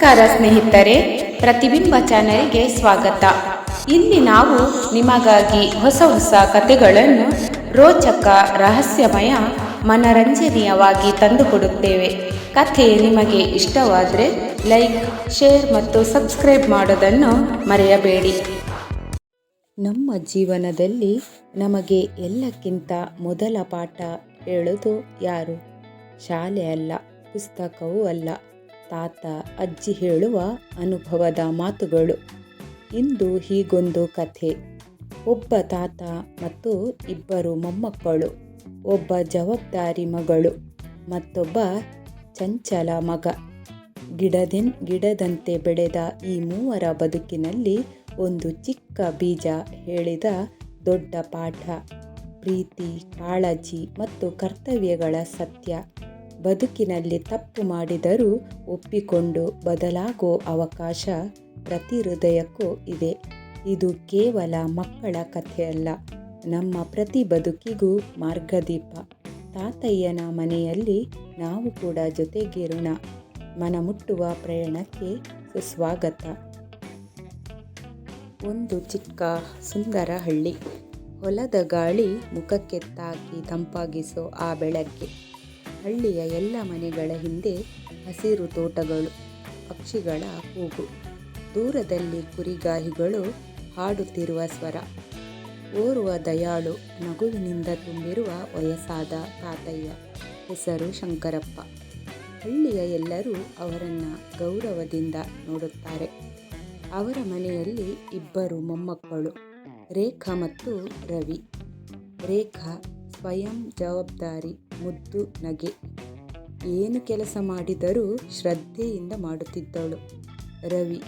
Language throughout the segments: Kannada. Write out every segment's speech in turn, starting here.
ನಮಸ್ಕಾರ ಸ್ನೇಹಿತರೆ, ಪ್ರತಿಬಿಂಬ ಚಾನೆಲ್ಗೆ ಸ್ವಾಗತ. ಇಲ್ಲಿ ನಾವು ನಿಮಗಾಗಿ ಹೊಸ ಹೊಸ ಕಥೆಗಳನ್ನು ರೋಚಕ, ರಹಸ್ಯಮಯ, ಮನರಂಜನೀಯವಾಗಿ ತಂದುಕೊಡುತ್ತೇವೆ. ಕಥೆ ನಿಮಗೆ ಇಷ್ಟವಾದರೆ ಲೈಕ್, ಶೇರ್ ಮತ್ತು ಸಬ್ಸ್ಕ್ರೈಬ್ ಮಾಡೋದನ್ನು ಮರೆಯಬೇಡಿ. ನಮ್ಮ ಜೀವನದಲ್ಲಿ ನಮಗೆ ಎಲ್ಲಕ್ಕಿಂತ ಮೊದಲ ಪಾಠ ಹೇಳೋದು ಯಾರು? ಶಾಲೆ ಅಲ್ಲ, ಪುಸ್ತಕವೂ ಅಲ್ಲ, ತಾತ ಅಜ್ಜಿ ಹೇಳುವ ಅನುಭವದ ಮಾತುಗಳು. ಇಂದು ಹೀಗೊಂದು ಕಥೆ. ಒಬ್ಬ ತಾತ ಮತ್ತು ಇಬ್ಬರು ಮೊಮ್ಮಕ್ಕಳು, ಒಬ್ಬ ಜವಾಬ್ದಾರಿ ಮಗಳು ಮತ್ತೊಬ್ಬ ಚಂಚಲ ಮಗ. ಗಿಡದಂತೆ ಬೆಳೆದ ಈ ಮೂವರ ಬದುಕಿನಲ್ಲಿ ಒಂದು ಚಿಕ್ಕ ಬೀಜ ಹೇಳಿದ ದೊಡ್ಡ ಪಾಠ. ಪ್ರೀತಿ, ಕಾಳಜಿ ಮತ್ತು ಕರ್ತವ್ಯಗಳ ಸತ್ಯ. ಬದುಕಿನಲ್ಲಿ ತಪ್ಪು ಮಾಡಿದರೂ ಒಪ್ಪಿಕೊಂಡು ಬದಲಾಗೋ ಅವಕಾಶ ಪ್ರತಿ ಹೃದಯಕ್ಕೂ ಇದೆ. ಇದು ಕೇವಲ ಮಕ್ಕಳ ಕಥೆಯಲ್ಲ, ನಮ್ಮ ಪ್ರತಿ ಬದುಕಿಗೂ ಮಾರ್ಗದೀಪ. ತಾತಯ್ಯನ ಮನೆಯಲ್ಲಿ ನಾವು ಕೂಡ ಜೊತೆಗಿರೋಣ. ಮನಮುಟ್ಟುವ ಪ್ರಯಾಣಕ್ಕೆ ಸುಸ್ವಾಗತ. ಒಂದು ಚಿಕ್ಕ ಸುಂದರ ಹಳ್ಳಿ. ಹೊಲದ ಗಾಳಿ ಮುಖಕ್ಕೆ ತಾಕಿ ತಂಪಾಗಿಸೋ ಆ ಬೆಳಗ್ಗೆ. ಹಳ್ಳಿಯ ಎಲ್ಲ ಮನೆಗಳ ಹಿಂದೆ ಹಸಿರು ತೋಟಗಳು, ಪಕ್ಷಿಗಳ ಕೂಗು, ದೂರದಲ್ಲಿ ಕುರಿಗಾಹಿಗಳು ಹಾಡುತ್ತಿರುವ ಸ್ವರ. ಓರ್ವ ದಯಾಳು, ನಗುವಿನಿಂದ ತುಂಬಿರುವ ವಯಸ್ಸಾದ ತಾತಯ್ಯ. ಹೆಸರು ಶಂಕರಪ್ಪ. ಹಳ್ಳಿಯ ಎಲ್ಲರೂ ಅವರನ್ನು ಗೌರವದಿಂದ ನೋಡುತ್ತಾರೆ. ಅವರ ಮನೆಯಲ್ಲಿ ಇಬ್ಬರು ಮೊಮ್ಮಕ್ಕಳು, ರೇಖಾ ಮತ್ತು ರವಿ. ರೇಖಾ ಸ್ವಯಂ ಜವಾಬ್ದಾರಿ, ಮುದ್ದು ನಗೆ. ಏನು ಕೆಲಸ ಮಾಡಿದರೂ ಶ್ರದ್ಧೆಯಿಂದ ಮಾಡುತ್ತಿದ್ದಳು. ರವಿ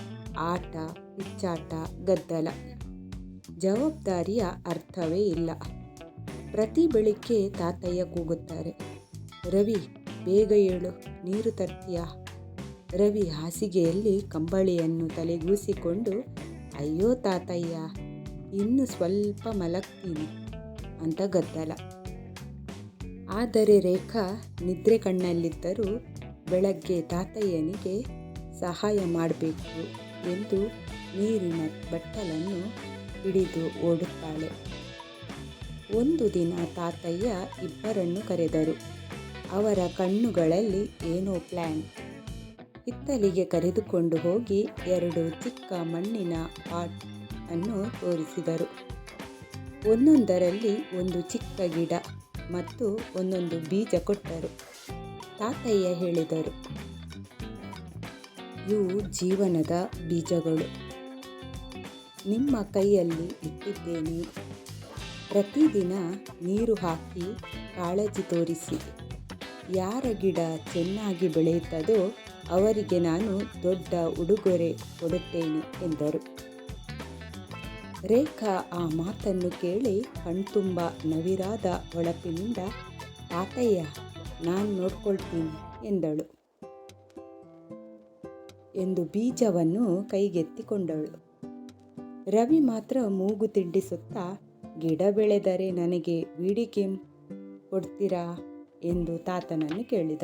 ಆಟ, ಪಿಚ್ಚಾಟ, ಗದ್ದಲ. ಜವಾಬ್ದಾರಿಯ ಅರ್ಥವೇ ಇಲ್ಲ. ಪ್ರತಿ ಬೆಳಿಗ್ಗೆ ತಾತಯ್ಯ ಕೂಗುತ್ತಾರೆ, ರವಿ ಬೇಗ ಏಳು, ನೀರು ತರ್ತೀಯಾ? ರವಿ ಹಾಸಿಗೆಯಲ್ಲಿ ಕಂಬಳಿಯನ್ನು ತಲೆಗೂಸಿಕೊಂಡು, ಅಯ್ಯೋ ತಾತಯ್ಯ, ಇನ್ನು ಸ್ವಲ್ಪ ಮಲಗ್ತೀನಿ ಅಂತ ಗದ್ದಲ. ಆದರೆ ರೇಖಾ ನಿದ್ರೆ ಕಣ್ಣಲ್ಲಿದ್ದರೂ ಬೆಳಗ್ಗೆ ತಾತಯ್ಯನಿಗೆ ಸಹಾಯ ಮಾಡಬೇಕು ಎಂದು ನೀರಿನ ಬಟ್ಟಲನ್ನು ಹಿಡಿದು ಓಡುತ್ತಾಳೆ. ಒಂದು ದಿನ ತಾತಯ್ಯ ಇಬ್ಬರನ್ನು ಕರೆದರು. ಅವರ ಕಣ್ಣುಗಳಲ್ಲಿ ಏನೋ ಪ್ಲ್ಯಾನ್. ಹಿತ್ತಲಿಗೆ ಕರೆದುಕೊಂಡು ಹೋಗಿ 2 ಚಿಕ್ಕ ಮಣ್ಣಿನ ಪಾಟ್ ಅನ್ನು ತೋರಿಸಿದರು. ಒಂದೊಂದರಲ್ಲಿ ಒಂದು ಚಿಕ್ಕ ಗಿಡ ಮತ್ತು ಒಂದೊಂದು ಬೀಜ ಕೊಟ್ಟರು. ತಾತಯ್ಯ ಹೇಳಿದರು, ಇವು ಜೀವನದ ಬೀಜಗಳು. ನಿಮ್ಮ ಕೈಯಲ್ಲಿ ಇಟ್ಟಿದ್ದೇನೆ. ಪ್ರತಿದಿನ ನೀರು ಹಾಕಿ ಕಾಳಜಿ ತೋರಿಸಿ. ಯಾರ ಗಿಡ ಚೆನ್ನಾಗಿ ಬೆಳೆಯುತ್ತದೋ ಅವರಿಗೆ ನಾನು ದೊಡ್ಡ ಉಡುಗೊರೆ ಕೊಡುತ್ತೇನೆ ಎಂದರು. ರೇಖಾ ಆ ಮಾತನ್ನು ಕೇಳಿ ಕಣ್ತುಂಬ ನವಿರಾದ ಹೊಳಪಿನಿಂದ, ತಾತಯ್ಯ, ನಾನು ನೋಡ್ಕೊಳ್ತೀನಿ ಎಂದಳು. ಎಂದು ಬೀಜವನ್ನು ಕೈಗೆತ್ತಿಕೊಂಡಳು. ರವಿ ಮಾತ್ರ ಮೂಗು ತಿಂಡಿಸುತ್ತಾ, ಗಿಡ ಬೆಳೆದರೆ ನನಗೆ ವಿಡಿಯೋ ಗೇಮ್ ಕೊಡ್ತೀರಾ ಎಂದು ತಾತನನ್ನು ಕೇಳಿದ.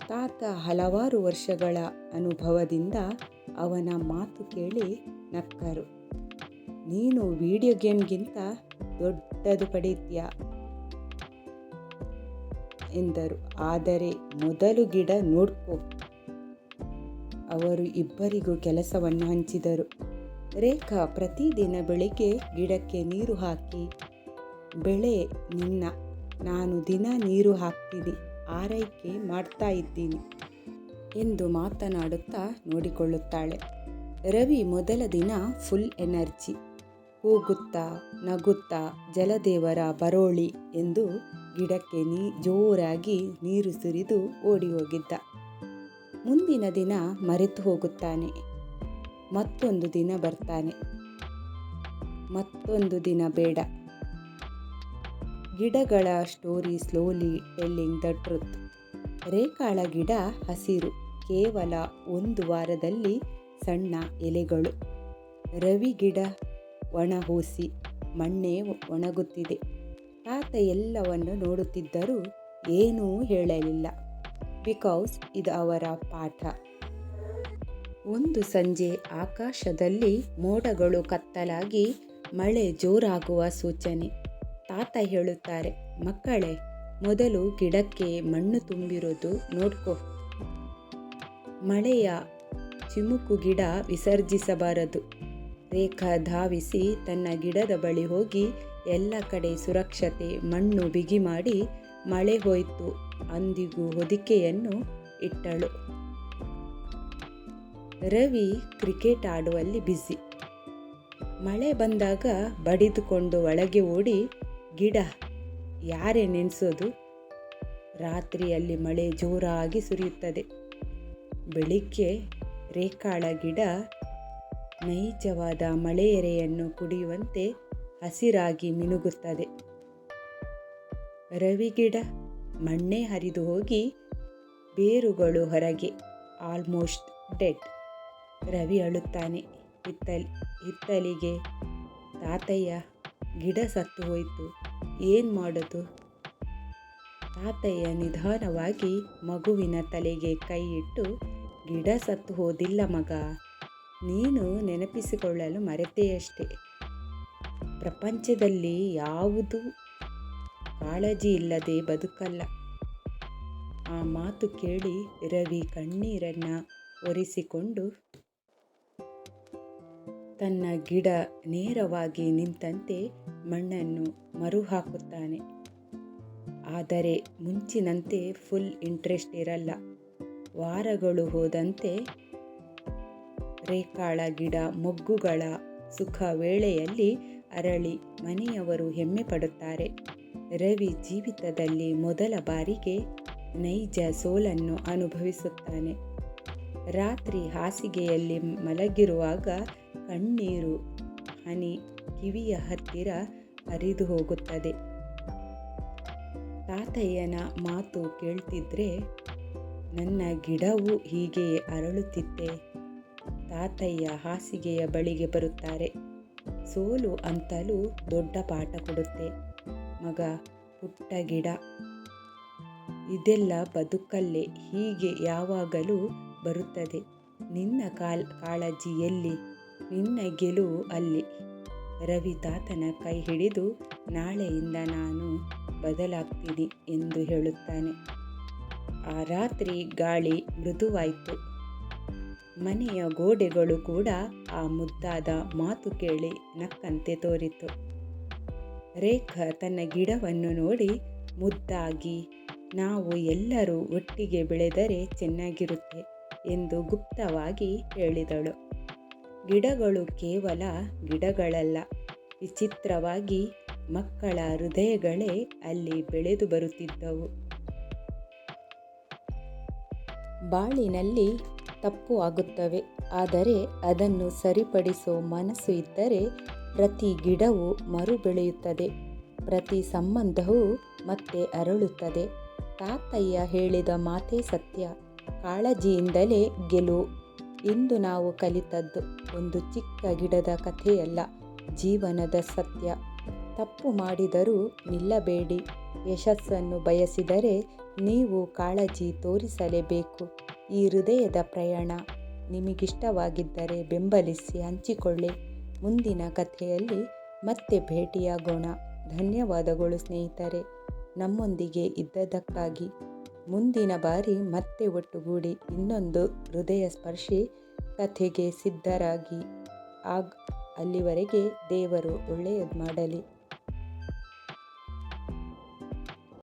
ತಾತ ಹಲವಾರು ವರ್ಷಗಳ ಅನುಭವದಿಂದ ಅವನ ಮಾತು ಕೇಳಿ ನಕ್ಕರು. ನೀನು ವಿಡಿಯೋ ಗೇಮ್ಗಿಂತ ದೊಡ್ಡದು ಪಡೀತೀಯ ಎಂದರು. ಆದರೆ ಮೊದಲು ಗಿಡ ನೋಡ್ಕೋ. ಅವರು ಇಬ್ಬರಿಗೂ ಕೆಲಸವನ್ನು ಹಂಚಿದರು. ರೇಖಾ ಪ್ರತಿದಿನ ಬೆಳಿಗ್ಗೆ ಗಿಡಕ್ಕೆ ನೀರು ಹಾಕಿ, ಬೆಳೆ ನಿನ್ನ, ನಾನು ದಿನ ನೀರು ಹಾಕ್ತೀನಿ, ಆರೈಕೆ ಮಾಡ್ತಾ ಇದ್ದೀನಿ ಎಂದು ಮಾತನಾಡುತ್ತಾ ನೋಡಿಕೊಳ್ಳುತ್ತಾಳೆ. ರವಿ ಮೊದಲ ದಿನ ಫುಲ್ ಎನರ್ಜಿ. ಕೂಗುತ್ತಾ, ನಗುತ್ತಾ, ಜಲದೇವರ ಬರೋಳಿ ಎಂದು ಗಿಡಕ್ಕೆ ಜೋರಾಗಿ ನೀರು ಸುರಿದು ಓಡಿ ಹೋಗಿದ್ದ. ಮುಂದಿನ ದಿನ ಮರೆತು ಹೋಗುತ್ತಾನೆ. ಮತ್ತೊಂದು ದಿನ ಬರ್ತಾನೆ. ಮತ್ತೊಂದು ದಿನ ಬೇಡ. ಗಿಡಗಳ story slowly telling the truth. ರೇಖಾಳ ಗಿಡ ಹಸಿರು, ಕೇವಲ 1 ವಾರದಲ್ಲಿ ಸಣ್ಣ ಎಲೆಗಳು. ರವಿ ಗಿಡ ಒಣಹೂಸಿ, ಮಣ್ಣೆ ಒಣಗುತ್ತಿದೆ. ತಾತ ಎಲ್ಲವನ್ನು ನೋಡುತ್ತಿದ್ದರೂ ಏನೂ ಹೇಳಲಿಲ್ಲ. ಬಿಕಾಸ್ ಇದು ಅವರ ಪಾಠ. ಒಂದು ಸಂಜೆ ಆಕಾಶದಲ್ಲಿ ಮೋಡಗಳು ಕತ್ತಲಾಗಿ ಮಳೆ ಜೋರಾಗುವ ಸೂಚನೆ. ತಾತ ಹೇಳುತ್ತಾರೆ, ಮಕ್ಕಳೇ, ಮೊದಲು ಗಿಡಕ್ಕೆ ಮಣ್ಣು ತುಂಬಿರೋದು ನೋಡ್ಕೊ. ಮಳೆಯ ಚಿಮುಕು ಗಿಡ ವಿಸರ್ಜಿಸಬಾರದು. ರೇಖಾ ಧಾವಿಸಿ ತನ್ನ ಗಿಡದ ಬಳಿ ಹೋಗಿ ಎಲ್ಲ ಕಡೆ ಸುರಕ್ಷತೆ ಮಣ್ಣು ಬಿಗಿ ಮಾಡಿ ಮಳೆ ಹೋಯ್ತು ಅಂದಿಗೂ ಹೊದಿಕೆಯನ್ನು ಇಟ್ಟಳು. ರವಿ ಕ್ರಿಕೆಟ್ ಆಡುವಲ್ಲಿ ಬ್ಯುಸಿ. ಮಳೆ ಬಂದಾಗ ಬಡಿದುಕೊಂಡು ಒಳಗೆ ಓಡಿ, ಗಿಡ ಯಾರೇ ನೆನೆಸೋದು? ರಾತ್ರಿಯಲ್ಲಿ ಮಳೆ ಜೋರಾಗಿ ಸುರಿಯುತ್ತದೆ. ಬೆಳಿಗ್ಗೆ ರೇಖಾಳ ಗಿಡ ನೈಜವಾದ ಮಳೆಯೆರೆಯನ್ನು ಕುಡಿಯುವಂತೆ ಹಸಿರಾಗಿ ಮಿನುಗುತ್ತದೆ. ರವಿ ಗಿಡ ಮಣ್ಣೆ ಹರಿದು ಹೋಗಿ ಬೇರುಗಳು ಹೊರಗೆ, ಆಲ್ಮೋಸ್ಟ್ ಡೆಡ್. ರವಿ ಅಳುತ್ತಾನೆ. ಹಿತ್ತಲಿಗೆ, ತಾತಯ್ಯ, ಗಿಡ ಸತ್ತು ಹೋಯಿತು, ಏನು ಮಾಡೋದು? ತಾತಯ್ಯ ನಿಧಾನವಾಗಿ ಮಗುವಿನ ತಲೆಗೆ ಕೈ ಇಟ್ಟು, ಗಿಡ ಸತ್ತು ಹೋದಿಲ್ಲ ಮಗ, ನೀನು ನೆನಪಿಸಿಕೊಳ್ಳಲು ಮರೆತೆಯಷ್ಟೇ. ಪ್ರಪಂಚದಲ್ಲಿ ಯಾವುದು ಕಾಳಜಿ ಇಲ್ಲದೆ ಬದುಕಲ್ಲ. ಆ ಮಾತು ಕೇಳಿ ರವಿ ಕಣ್ಣೀರನ್ನು ಒರೆಸಿಕೊಂಡು ತನ್ನ ಗಿಡ ನೇರವಾಗಿ ನಿಂತಂತೆ ಮಣ್ಣನ್ನು ಮರುಹಾಕುತ್ತಾನೆ. ಆದರೆ ಮುಂಚಿನಂತೆ ಫುಲ್ ಇಂಟ್ರೆಸ್ಟ್ ಇರಲ್ಲ. ವಾರಗಳು ಹೋದಂತೆ ರೇಖಾಳ ಗಿಡ ಮೊಗ್ಗುಗಳ ಸುಖ ವೇಳೆಯಲ್ಲಿ ಅರಳಿ ಮನೆಯವರು ಹೆಮ್ಮೆ ಪಡುತ್ತಾರೆ. ರವಿ ಜೀವಿತದಲ್ಲಿ ಮೊದಲ ಬಾರಿಗೆ ನೈಜ ಸೋಲನ್ನು ಅನುಭವಿಸುತ್ತಾನೆ. ರಾತ್ರಿ ಹಾಸಿಗೆಯಲ್ಲಿ ಮಲಗಿರುವಾಗ ಕಣ್ಣೀರು ಹನಿ ಕಿವಿಯ ಹತ್ತಿರ ಹರಿದು ಹೋಗುತ್ತದೆ. ತಾತಯ್ಯನ ಮಾತು ಕೇಳ್ತಿದ್ರೆ ನನ್ನ ಗಿಡವೂ ಹೀಗೆಯೇ ಅರಳುತ್ತಿದ್ದೆ. ತಾತಯ್ಯ ಹಾಸಿಗೆಯ ಬಳಿಗೆ ಬರುತ್ತಾರೆ. ಸೋಲು ಅಂತಲೂ ದೊಡ್ಡ ಪಾಠ ಕೊಡುತ್ತೆ. ಮಗ, ಪುಟ್ಟ ಗಿಡ, ಇದೆಲ್ಲ ಬದುಕಲ್ಲೇ ಹೀಗೆ ಯಾವಾಗಲೂ ಬರುತ್ತದೆ. ನಿನ್ನ ಕಾಳಜಿ ಎಲ್ಲಿ, ನಿನ್ನ ಗೆಲುವು ಅಲ್ಲಿ. ರವಿ ತಾತನ ಕೈ ಹಿಡಿದು, ನಾಳೆಯಿಂದ ನಾನು ಬದಲಾಗ್ತೀನಿ ಎಂದು ಹೇಳುತ್ತಾನೆ. ಆ ರಾತ್ರಿ ಗಾಳಿ ಮೃದುವಾಯಿತು. ಮನೆಯ ಗೋಡೆಗಳು ಕೂಡ ಆ ಮುದ್ದಾದ ಮಾತು ಕೇಳಿ ನಕ್ಕಂತೆ ತೋರಿತು. ರೇಖಾ ತನ್ನ ಗಿಡವನ್ನು ನೋಡಿ ಮುದ್ದಾಗಿ, ನಾವು ಎಲ್ಲರೂ ಒಟ್ಟಿಗೆ ಬೆಳೆದರೆ ಚೆನ್ನಾಗಿರುತ್ತೆ ಎಂದು ಗುಪ್ತವಾಗಿ ಹೇಳಿದಳು. ಗಿಡಗಳು ಕೇವಲ ಗಿಡಗಳಲ್ಲ, ವಿಚಿತ್ರವಾಗಿ ಮಕ್ಕಳ ಹೃದಯಗಳೇ ಅಲ್ಲಿ ಬೆಳೆದು ಬರುತ್ತಿದ್ದವು. ಬಾಳಿನಲ್ಲಿ ತಪ್ಪು ಆಗುತ್ತವೆ, ಆದರೆ ಅದನ್ನು ಸರಿಪಡಿಸೋ ಮನಸ್ಸು ಇದ್ದರೆ ಪ್ರತಿ ಗಿಡವೂ ಮರು ಬೆಳೆಯುತ್ತದೆ, ಪ್ರತಿ ಸಂಬಂಧವೂ ಮತ್ತೆ ಅರಳುತ್ತದೆ. ತಾತಯ್ಯ ಹೇಳಿದ ಮಾತೇ ಸತ್ಯ. ಕಾಳಜಿಯಿಂದಲೇ ಗೆಲುವು. ಇಂದು ನಾವು ಕಲಿತದ್ದು ಒಂದು ಚಿಕ್ಕ ಗಿಡದ ಕಥೆಯಲ್ಲ, ಜೀವನದ ಸತ್ಯ. ತಪ್ಪು ಮಾಡಿದರೂ ನಿಲ್ಲಬೇಡಿ. ಯಶಸ್ಸನ್ನು ಬಯಸಿದರೆ ನೀವು ಕಾಳಜಿ ತೋರಿಸಲೇಬೇಕು. ಈ ಹೃದಯದ ಪ್ರಯಾಣ ನಿಮಗಿಷ್ಟವಾಗಿದ್ದರೆ ಬೆಂಬಲಿಸಿ, ಹಂಚಿಕೊಳ್ಳಿ. ಮುಂದಿನ ಕಥೆಯಲ್ಲಿ ಮತ್ತೆ ಭೇಟಿಯಾಗೋಣ. ಧನ್ಯವಾದಗಳು ಸ್ನೇಹಿತರೆ, ನಮ್ಮೊಂದಿಗೆ ಇದ್ದದ್ದಕ್ಕಾಗಿ. ಮುಂದಿನ ಬಾರಿ ಮತ್ತೆ ಒಟ್ಟುಗೂಡಿ ಇನ್ನೊಂದು ಹೃದಯ ಸ್ಪರ್ಶಿ ಕಥೆಗೆ ಸಿದ್ಧರಾಗಿ. ಅಲ್ಲಿವರೆಗೆ ದೇವರು ಒಳ್ಳೆಯದು ಮಾಡಲಿ.